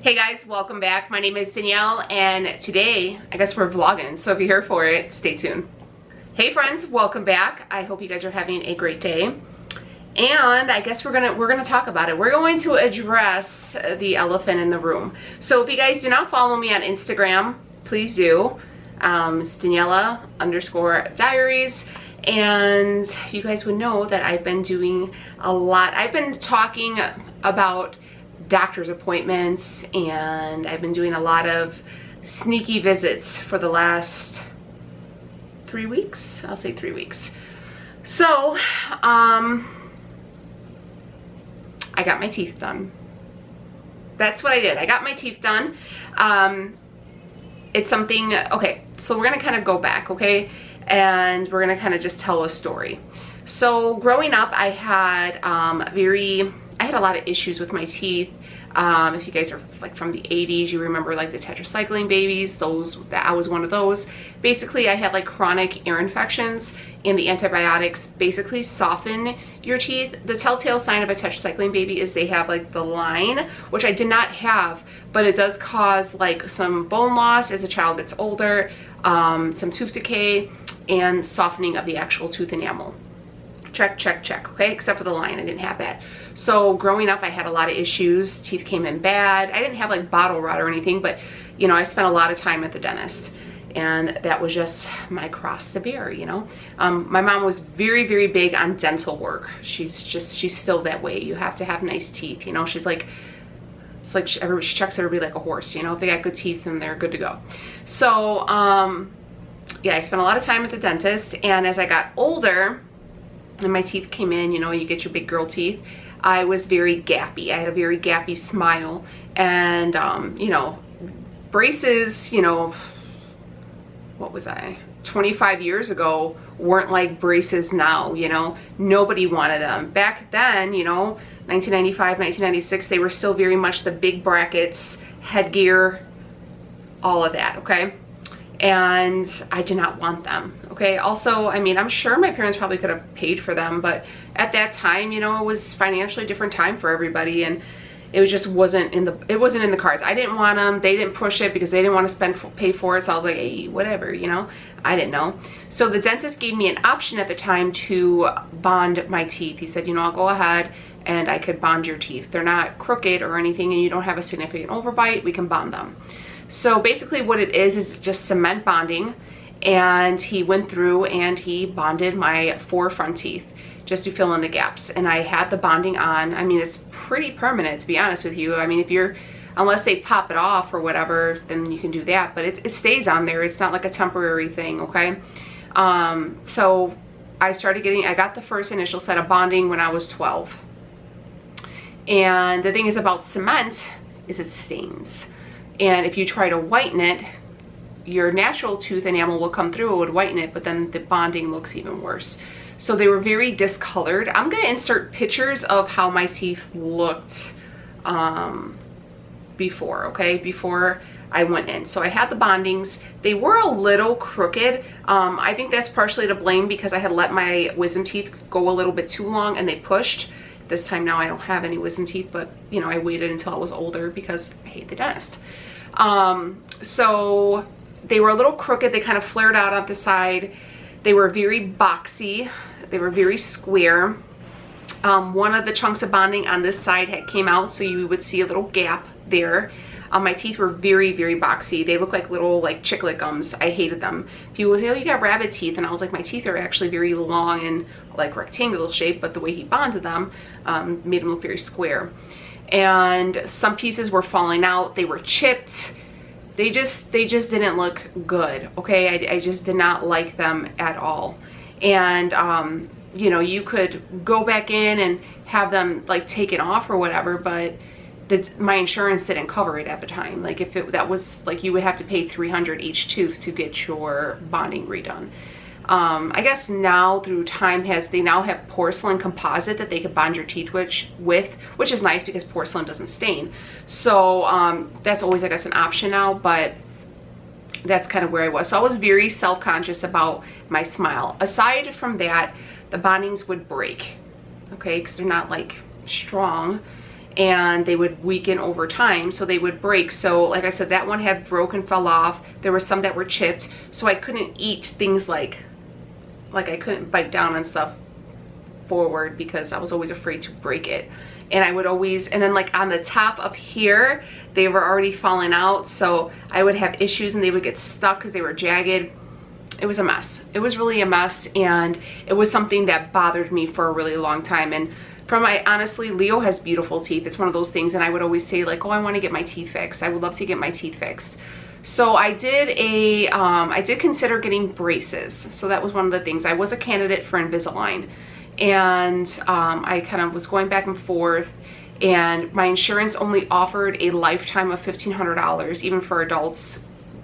Hey guys, welcome back. My name is Danielle and today, I guess we're vlogging, so if you're here for it, stay tuned. Hey friends, welcome back. I hope you guys are having a great day. And I guess we're gonna talk about it. We're going to address the elephant in the room. So if you guys do not follow me on Instagram, please do. It's Daniela _Diaries. And you guys would know that I've been doing a lot. I've been talking about doctor's appointments, and I've been doing a lot of sneaky visits for the last 3 weeks. I'll say 3 weeks. So I got my teeth done. That's what I did. I got my teeth done. It's something, okay, so we're gonna kind of go back, okay, and we're gonna kind of just tell a story. So growing up, I had a lot of issues with my teeth. If you guys are like from the 80s, you remember like the tetracycline babies, I was one of those. Basically, I had like chronic ear infections, and the antibiotics basically soften your teeth. The telltale sign of a tetracycline baby is they have like the line, which I did not have, but it does cause like some bone loss as a child gets older, some tooth decay, and softening of the actual tooth enamel. Check, check, check, okay? Except for the line, I didn't have that. So growing up, I had a lot of issues. Teeth came in bad. I didn't have like bottle rot or anything, but you know, I spent a lot of time at the dentist, and that was just my cross to bear, you know? My mom was very, very big on dental work. She's still that way. You have to have nice teeth, you know? She's like, it's like she checks everybody like a horse, you know? If they got good teeth, then they're good to go. So, yeah, I spent a lot of time at the dentist, and as I got older, and my teeth came in, you know, you get your big girl teeth, I was very gappy. I had a very gappy smile, and you know, braces, you know, what was I, 25 years ago weren't like braces now, you know? Nobody wanted them. Back then, you know, 1995, 1996, they were still very much the big brackets, headgear, all of that, okay? And I did not want them, okay? Also, I mean, I'm sure my parents probably could have paid for them, but at that time, you know, it was financially a different time for everybody, and it just wasn't in the cards. I didn't want them. They didn't push it because they didn't want to pay for it, so I was like, hey, whatever, you know? I didn't know. So the dentist gave me an option at the time to bond my teeth. He said, you know, I'll go ahead and I could bond your teeth. They're not crooked or anything, and you don't have a significant overbite. We can bond them. So basically what it is just cement bonding, and he went through and he bonded my 4 front teeth just to fill in the gaps. And I had the bonding on. I mean, it's pretty permanent, to be honest with you. I mean, unless they pop it off or whatever, then you can do that, but it stays on there. It's not like a temporary thing, okay? So I got the first initial set of bonding when I was 12. And the thing is about cement is it stains. And if you try to whiten it, your natural tooth enamel will come through, it would whiten it, but then the bonding looks even worse. So they were very discolored. I'm gonna insert pictures of how my teeth looked before, okay? Before I went in. So I had the bondings. They were a little crooked. I think that's partially to blame because I had let my wisdom teeth go a little bit too long and they pushed. This time now I don't have any wisdom teeth, but you know, I waited until I was older because I hate the dentist. So they were a little crooked. They kind of flared out on the side. They were very boxy. They were very square. One of the chunks of bonding on this side came out, so you would see a little gap there. My teeth were very, very boxy. They looked like little like chiclet gums. I hated them. People would say, oh, you got rabbit teeth. And I was like, my teeth are actually very long and like rectangular shape, but the way he bonded them made them look very square. And some pieces were falling out. They were chipped. They just didn't look good, okay? I just did not like them at all. And you know, you could go back in and have them like taken off or whatever, but my insurance didn't cover it at the time. Like if that was like, you would have to pay $300 each tooth to get your bonding redone. I guess now through time they now have porcelain composite that they could bond your teeth with, which is nice because porcelain doesn't stain. So that's always, I guess, an option now, but that's kind of where I was. So I was very self-conscious about my smile. Aside from that, the bondings would break, okay, because they're not like strong. and they would weaken over time, so they would break. So like I said, that one had broken, fell off. There were some that were chipped, so I couldn't eat things like I couldn't bite down on stuff forward because I was always afraid to break it. And I would always, and then like on the top up here, they were already falling out, so I would have issues and they would get stuck because they were jagged. It was a mess. It was really a mess, and it was something that bothered me for a really long time. And honestly, Leo has beautiful teeth. It's one of those things, and I would always say like, oh, I want to get my teeth fixed. I would love to get my teeth fixed. So I did I did consider getting braces. So that was one of the things. I was a candidate for Invisalign, and I kind of was going back and forth, and my insurance only offered a lifetime of $1,500, even for adults.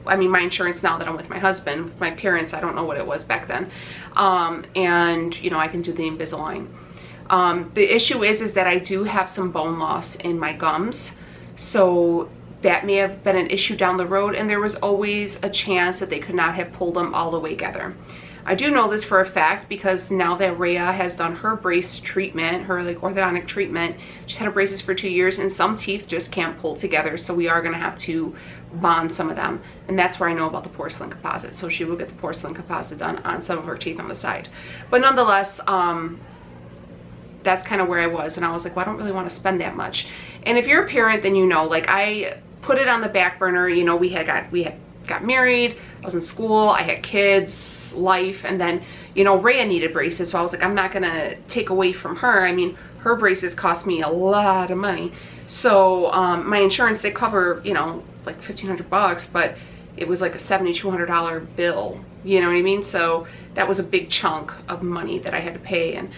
I mean, my insurance now that I'm with my husband, with my parents, I don't know what it was back then. And you know, I can do the Invisalign. The issue is that I do have some bone loss in my gums, so that may have been an issue down the road, and there was always a chance that they could not have pulled them all the way together. I do know this for a fact because now that Rhea has done her brace treatment, her like orthodontic treatment, she's had her braces for 2 years, and some teeth just can't pull together, so we are going to have to bond some of them, and that's where I know about the porcelain composite. So she will get the porcelain composite done on some of her teeth on the side. But nonetheless, that's kind of where I was, and I was like, well, I don't really want to spend that much. And if you're a parent, then you know, like, I put it on the back burner. You know, we had got married, I was in school, I had kids, life, and then, you know, Rhea needed braces, so I was like, I'm not gonna take away from her. I mean, her braces cost me a lot of money. So my insurance did cover, you know, like $1,500, but it was like a $7,200 bill, you know what I mean? So that was a big chunk of money that I had to pay. And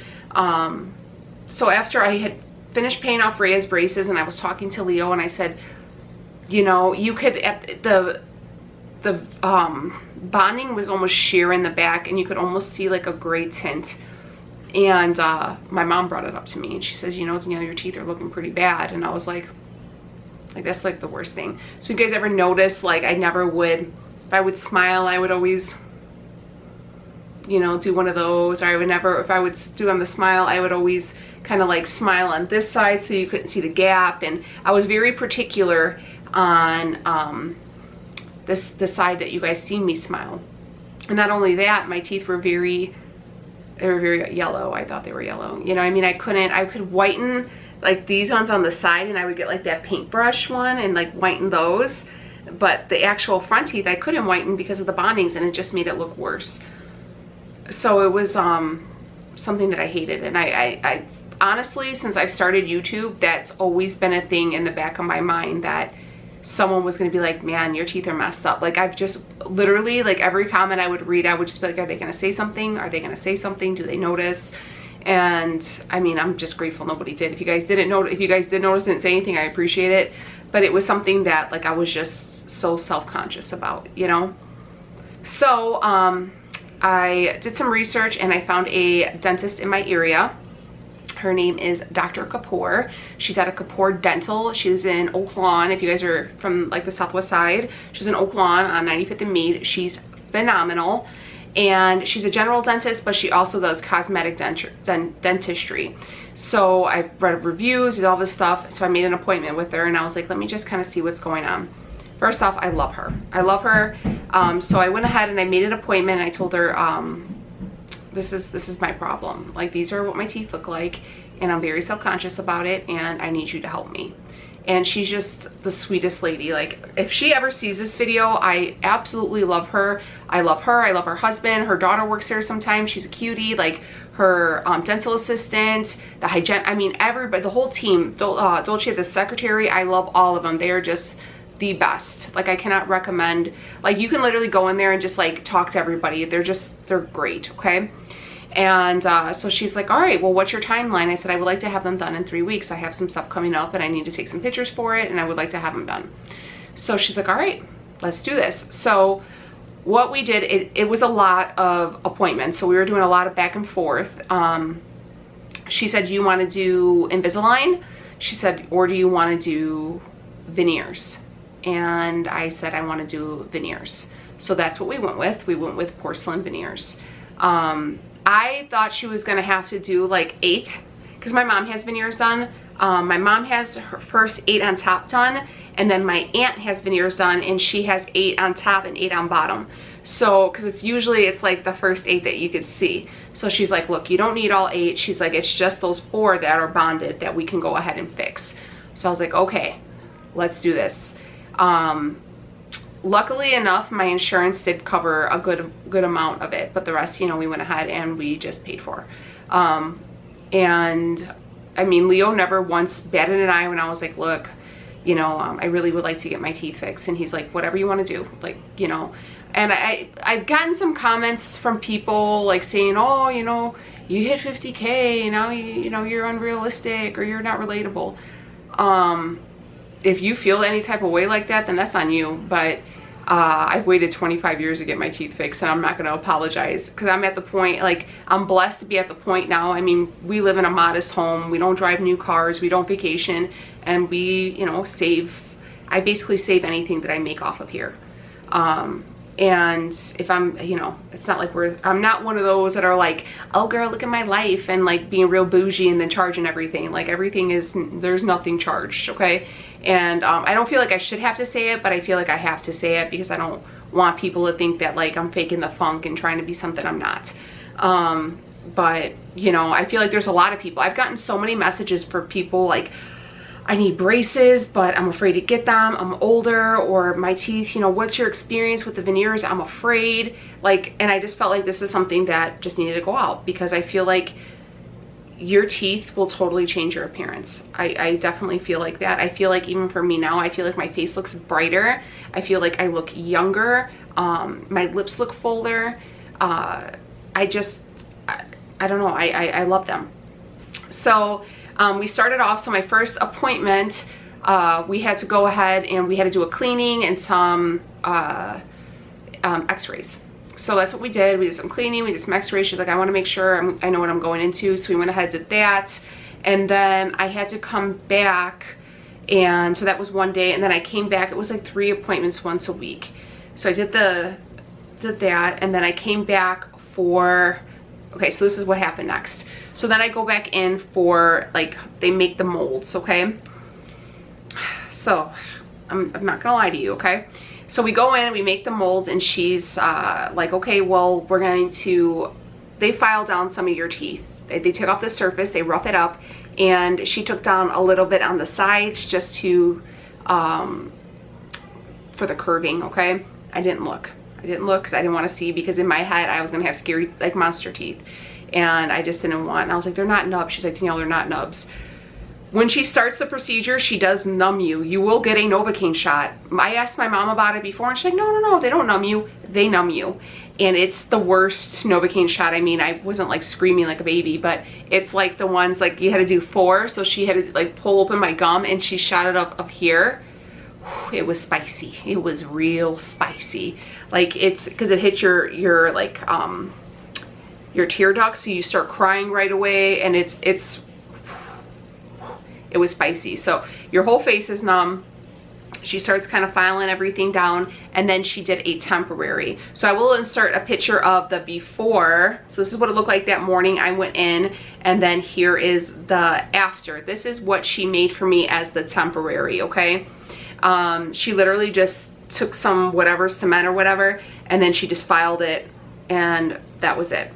so after I had finished paying off Rhea's braces, and I was talking to Leo, and I said, you know, you could, at the bonding was almost sheer in the back, and you could almost see like a gray tint. And my mom brought it up to me, and she says, you know, Daniela, your teeth are looking pretty bad. And I was like that's like the worst thing. So you guys ever notice, like, I never would, if I would smile, I would always, you know, do one of those, or I would never, if I would do on the smile, I would always kind of like smile on this side so you couldn't see the gap. And I was very particular on the side that you guys see me smile. And not only that, my teeth were very yellow. I thought they were yellow. You know what I mean? I could whiten like these ones on the side, and I would get like that paintbrush one and like whiten those. But the actual front teeth I couldn't whiten because of the bondings, and it just made it look worse. So it was something that I hated. And I honestly, since I've started YouTube, that's always been a thing in the back of my mind, that someone was going to be like, man, your teeth are messed up. Like, I've just literally, like, every comment I would read, I would just be like, are they going to say something? Are they going to say something? Do they notice? And I mean, I'm just grateful nobody did. If you guys did notice, didn't say anything, I appreciate it. But it was something that, like, I was just so self-conscious about, you know? So I did some research, and I found a dentist in my area. Her name is Dr. Kapoor. She's at a Kapoor Dental. She's in Oak Lawn. If you guys are from like the Southwest side, she's in Oak Lawn on 95th and Mead. She's phenomenal. And she's a general dentist, but she also does cosmetic dentistry. So I read reviews and all this stuff. So I made an appointment with her, and I was like, let me just kind of see what's going on. First off, I love her. I love her. So I went ahead and I made an appointment, and I told her, this is my problem. Like, these are what my teeth look like, and I'm very self-conscious about it, and I need you to help me. And she's just the sweetest lady. Like, if she ever sees this video, I absolutely love her. I love her. I love her husband. Her daughter works there sometimes. She's a cutie. Like, her dental assistant, the hygiene, I mean, everybody, the whole team, Dolce, the secretary, I love all of them. They are just the best. Like, I cannot recommend, like, you can literally go in there and just like talk to everybody. They're great. Okay. And so she's like, all right, well, what's your timeline? I said, I would like to have them done in 3 weeks. I have some stuff coming up, and I need to take some pictures for it, and I would like to have them done. So she's like, all right, let's do this. So what we did, it was a lot of appointments. So we were doing a lot of back and forth. She said, do you want to do Invisalign? She said, or do you want to do veneers? And I said, I want to do veneers. So that's what we went with. We went with porcelain veneers. I thought she was going to have to do like 8, because my mom has veneers done. My mom has her first 8 on top done, and then my aunt has veneers done, and she has 8 on top and 8 on bottom. So, because it's like the first 8 that you could see. So she's like, look, you don't need all 8. She's like, it's just those 4 that are bonded that we can go ahead and fix. So I was like, okay, let's do this. Luckily enough, my insurance did cover a good amount of it, but the rest, you know, we went ahead and we just paid for. And I mean, Leo never once batted an eye when I was like, look, you know, I really would like to get my teeth fixed. And he's like, whatever you want to do, like, you know. And I've gotten some comments from people like saying, oh, you know, you hit 50K, now you know, you're unrealistic or you're not relatable. If you feel any type of way like that, then that's on you. But I've waited 25 years to get my teeth fixed, and I'm not going to apologize, because I'm at the point, like, I'm blessed to be at the point now. I mean, we live in a modest home, we don't drive new cars, we don't vacation, and we, you know, I basically save anything that I make off of here. And if I'm, you know, it's not like I'm not one of those that are like, oh girl, look at my life, and like being real bougie and then charging everything. Like, everything is, there's nothing charged, okay? And I don't feel like I should have to say it, but I feel like I have to say it because I don't want people to think that like I'm faking the funk and trying to be something I'm not. But, you know, I feel like there's a lot of people. I've gotten so many messages for people like, I need braces, but I'm afraid to get them. I'm older, or my teeth, you know, what's your experience with the veneers? I'm afraid. Like, and I just felt like this is something that just needed to go out, because I feel like your teeth will totally change your appearance. I definitely feel like that. I feel like even for me now, I feel like my face looks brighter. I feel like I look younger. My lips look fuller. I don't know. I love them. So, we started off, so my first appointment, we had to go ahead and we had to do a cleaning and some x-rays. So that's what we did. We did some cleaning, we did some x-rays. She's like, I want to make sure I know what I'm going into. So we went ahead and did that. And then I had to come back, and so that was one day. And then I came back, it was like 3 appointments once a week. So I did that, and then I came back for, okay, so this is what happened next. So then I go back in for, like, they make the molds, okay? So I'm not gonna lie to you, okay? So we go in, we make the molds, and she's like, okay, well, we're going to, they file down some of your teeth. They take off the surface, they rough it up, and she took down a little bit on the sides just to, for the curving, okay? I didn't look because I didn't want to see, because in my head I was gonna have scary, like, monster teeth, and I just didn't want. And I was like, they're not nubs. She's like, Danielle, they're not nubs. When she starts the procedure, she does numb you. You will get a Novocaine shot. I asked my mom about it before, and she's like, no, they don't numb you. They numb you. And it's the worst Novocaine shot. I mean, I wasn't like screaming like a baby, but it's like the ones, like, you had to do 4. So she had to like pull open my gum, and she shot it up here. It was spicy. It was real spicy. Like, it's because it hit your like your tear ducts, so you start crying right away, and it was spicy. So your whole face is numb. She starts kind of filing everything down, and then she did a temporary. So I will insert a picture of the before. So this is what it looked like that morning I went in, and then here is the after. This is what she made for me as the temporary, okay? She literally just took some whatever, cement or whatever, and then she just filed it, and that was it.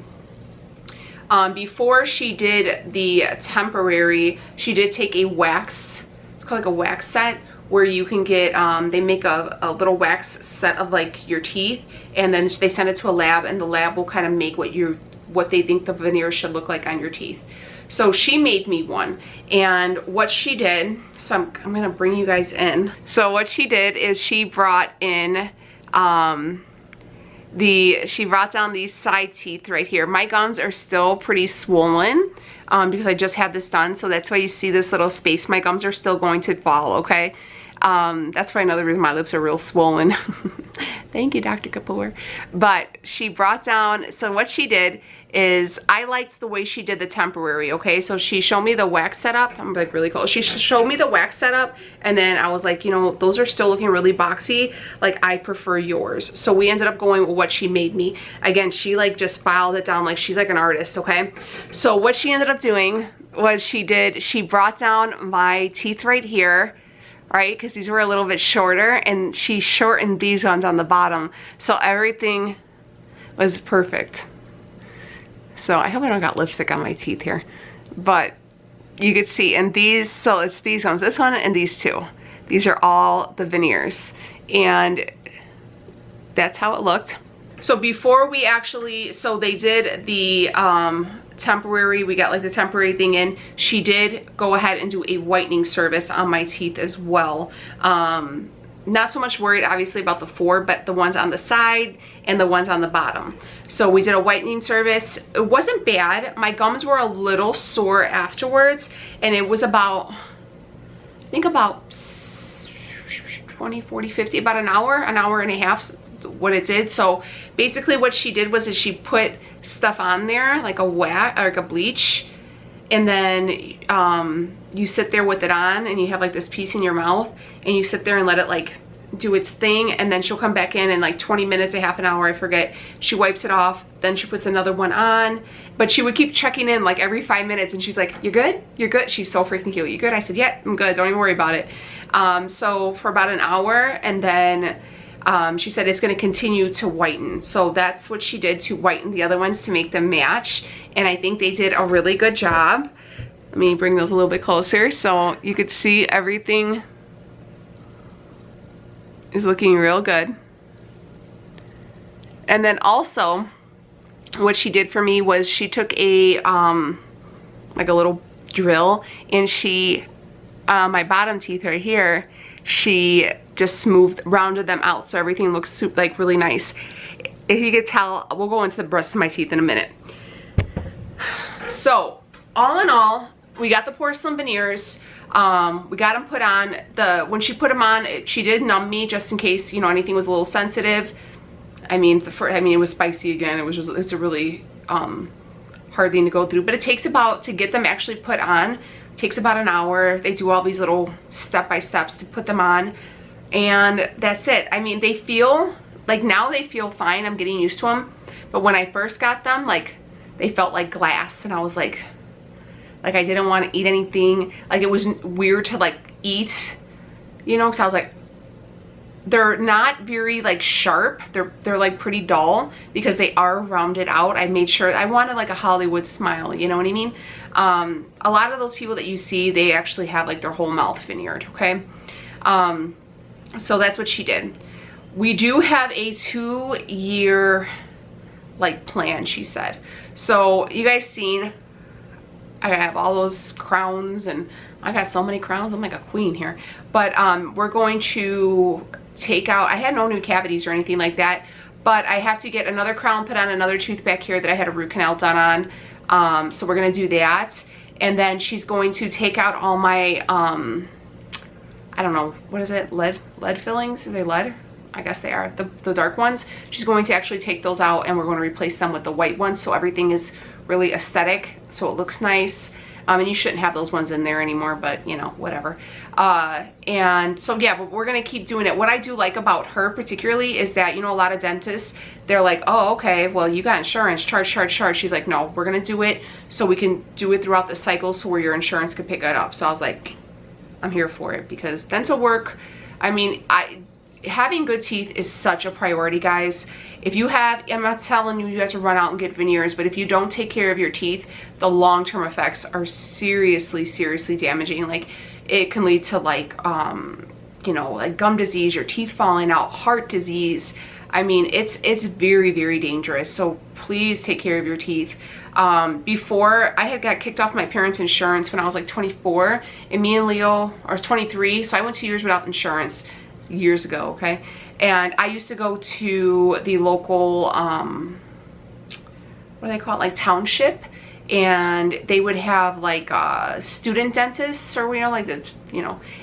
Before she did the temporary, she did take a wax, it's called like a wax set, where you can get, they make a little wax set of like your teeth, and then they send it to a lab, and the lab will kind of make what they think the veneer should look like on your teeth. So she made me one, and what she did, so I'm gonna bring you guys in. So what she did is she brought in, she brought down these side teeth right here. My gums are still pretty swollen because I just had this done, so that's why you see this little space. My gums are still going to fall, okay? That's why another reason my lips are real swollen. Thank you, Dr. Kapoor. But she brought down, so what she did is, I liked the way she did the temporary, okay? So she showed me the wax setup. I'm like really close. She showed me the wax setup, and then I was like, you know, those are still looking really boxy. Like, I prefer yours. So we ended up going with what she made me. Again, she like just filed it down like she's like an artist, okay? So what she ended up doing was she brought down my teeth right here, right? Because these were a little bit shorter, and she shortened these ones on the bottom. So everything was perfect. So I hope I don't got lipstick on my teeth here, but you could see, and these, so it's these ones, this one and these two. These are all the veneers, and that's how it looked. So before we actually, so they did the temporary, we got like the temporary thing in. She did go ahead and do a whitening service on my teeth as well. Not so much worried obviously about the four, but the ones on the side and the ones on the bottom. So we did a whitening service. It wasn't bad. My gums were a little sore afterwards, and it was about, I think about 20, 40, 50, about an hour and a half what it did. So basically what she did was she put stuff on there like a wax or like a bleach, and then you sit there with it on, and you have like this piece in your mouth, and you sit there and let it like do its thing, and then she'll come back in like 20 minutes, a half an hour, I forget. She wipes it off, then she puts another one on, but she would keep checking in like every 5 minutes, and she's like, "You're good? You're good?" She's so freaking cute. "You good?" I said, "Yeah, I'm good. Don't even worry about it." So for about an hour, and then she said it's going to continue to whiten. So that's what she did to whiten the other ones to make them match, and I think they did a really good job. Let me bring those a little bit closer so you could see everything is looking real good. And then also what she did for me was she took a like a little drill, and she my bottom teeth right here, she just rounded them out so everything looks like really nice. If you could tell, we'll go into the rest of my teeth in a minute. So all in all, we got the porcelain veneers. We got them put on. When she put them on, she did numb me just in case, you know, anything was a little sensitive. I mean, it was spicy again. It's a really hard thing to go through, but it takes about, to get them actually put on, takes about an hour. They do all these little step-by-steps to put them on, and that's it. I mean, they feel like, now they feel fine. I'm getting used to them, but when I first got them, like, they felt like glass, and I was like I didn't want to eat anything. Like, it was weird to like eat, you know, because I was like, they're not very like sharp. They're like pretty dull because they are rounded out. I made sure I wanted like a Hollywood smile, you know what I mean? A lot of those people that you see, they actually have like their whole mouth veneered, okay? So that's what she did. We do have a 2-year like plan, she said. So you guys seen, I have all those crowns, and I got so many crowns. I'm like a queen here. But we're going to take out, I had no new cavities or anything like that, but I have to get another crown put on, another tooth back here that I had a root canal done on. So we're going to do that. And then she's going to take out all my, I don't know, what is it? Lead fillings? Are they lead? I guess they are, the dark ones. She's going to actually take those out, and we're going to replace them with the white ones, so everything is really aesthetic, so it looks nice. And you shouldn't have those ones in there anymore, but you know, whatever. And so yeah, but we're gonna keep doing it. What I do like about her particularly is that, you know, a lot of dentists, they're like, "Oh, okay, well, you got insurance, charge." She's like, "No, we're gonna do it so we can do it throughout the cycle, so where your insurance can pick it up." So I was like, I'm here for it, because dental work, I mean, having good teeth is such a priority, guys. If you have, I'm not telling you have to run out and get veneers, but if you don't take care of your teeth, the long-term effects are seriously damaging. Like, it can lead to like, you know, like gum disease, your teeth falling out, heart disease. I mean, it's very dangerous. So please take care of your teeth. Before, I had got kicked off my parents' insurance when I was like 24, and me and Leo are 23, so I went 2 years without insurance years ago, okay? And I used to go to the local, what do they call it, like township, and they would have like student dentists, or like the,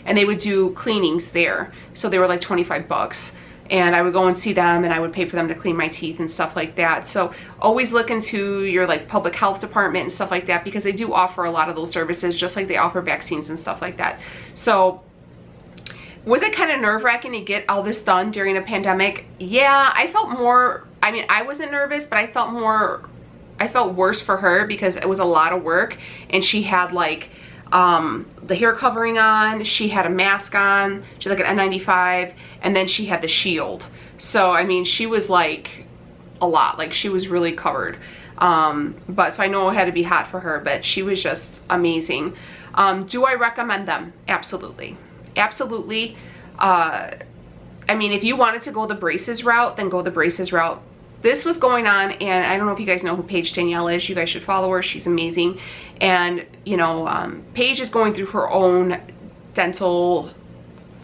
and they would do cleanings there. So they were like 25 bucks. And I would go and see them, and I would pay for them to clean my teeth and stuff like that. So always look into your like public health department and stuff like that, because they do offer a lot of those services, just like they offer vaccines and stuff like that. So was it kind of nerve-wracking to get all this done during a pandemic? Yeah, I felt more, I mean, I wasn't nervous, but I felt worse for her, because it was a lot of work, and she had like the hair covering on, she had a mask on, she had like an N95, and then she had the shield. So I mean, she was like a lot, like she was really covered. But so I know it had to be hot for her, but she was just amazing. Do I recommend them? Absolutely. Absolutely. I mean, if you wanted to go the braces route, then go the braces route. This was going on, and I don't know if you guys know who Paige Danielle is. You guys should follow her. She's amazing. And, Paige is going through her own dental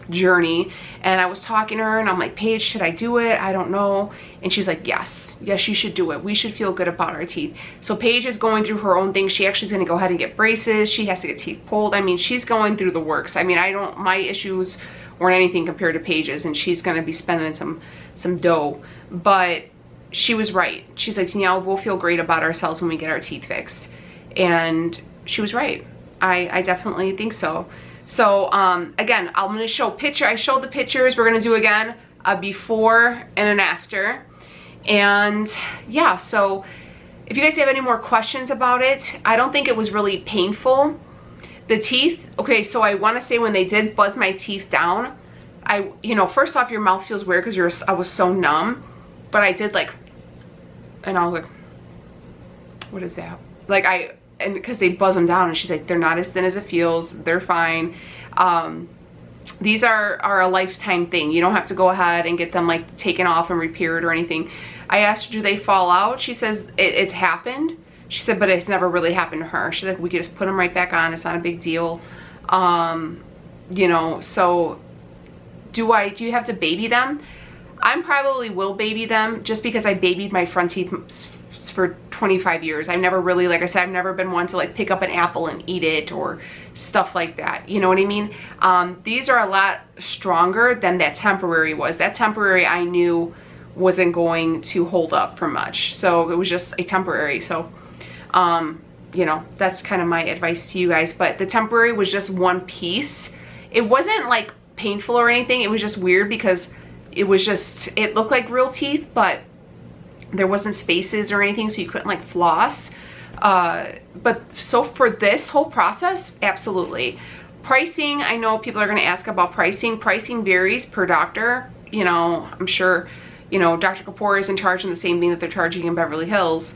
journey, and I was talking to her, and I'm like, Paige, should I do it? I don't know. And she's like, yes, you should do it. We should feel good about our teeth. So Paige is going through her own thing. She actually is going to go ahead and get braces. She has to get teeth pulled. I mean, she's going through the works. I mean, my issues weren't anything compared to Paige's, and she's going to be spending some dough. But she was right. She's like, Danielle, we'll feel great about ourselves when we get our teeth fixed. And she was right. I definitely think so. So again, I'm going to show I showed the pictures. We're going to do again a before and an after. And yeah, so if you guys have any more questions about it, I don't think it was really painful. The teeth, okay, so I want to say when they did buzz my teeth down, first off, your mouth feels weird because I was so numb, but I did like, and I was like, what is that? Like and because they buzz them down, and she's like, they're not as thin as it feels, they're fine. These are a lifetime thing. You don't have to go ahead and get them like taken off and repaired or anything. I asked her, do they fall out? She says it's happened. She said, but it's never really happened to her. She's like, we could just put them right back on. It's not a big deal. So do you have to baby them? I probably will baby them, just because I babied my front teeth for 25 years. I've never really, like I said, I've never been one to like pick up an apple and eat it or stuff like that. You know what I mean? These are a lot stronger than that temporary was. That temporary I knew wasn't going to hold up for much. So it was just a temporary. So, that's kind of my advice to you guys. But the temporary was just one piece. It wasn't like painful or anything. It was just weird because it looked like real teeth, but there wasn't spaces or anything, so you couldn't like floss. But so for this whole process, absolutely. Pricing, I know people are going to ask about pricing. Pricing varies per doctor. I'm sure, Dr. Kapoor isn't charging the same thing that they're charging in Beverly Hills.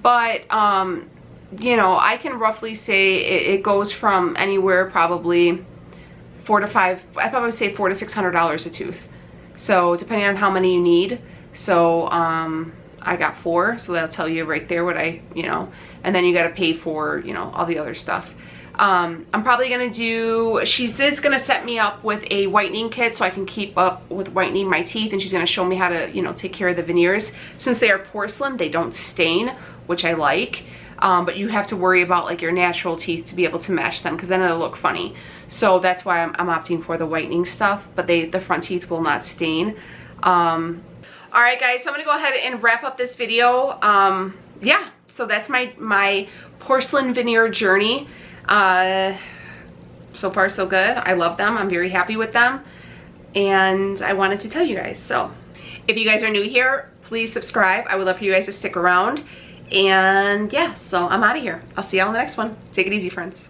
But, I can roughly say it goes from anywhere probably I'd probably say $400 to $600 a tooth. So depending on how many you need. So, I got 4, so that'll tell you right there what and then you got to pay for, all the other stuff. I'm probably going to do, she's just going to set me up with a whitening kit so I can keep up with whitening my teeth, and she's going to show me how to, take care of the veneers. Since they are porcelain, they don't stain, which I like. But you have to worry about like your natural teeth to be able to match them, because then it'll look funny. So that's why I'm opting for the whitening stuff, but the front teeth will not stain. Alright guys, so I'm going to go ahead and wrap up this video. Yeah, so that's my porcelain veneer journey. So far so good. I love them. I'm very happy with them. And I wanted to tell you guys. So if you guys are new here, please subscribe. I would love for you guys to stick around. And yeah, so I'm out of here. I'll see y'all in the next one. Take it easy, friends.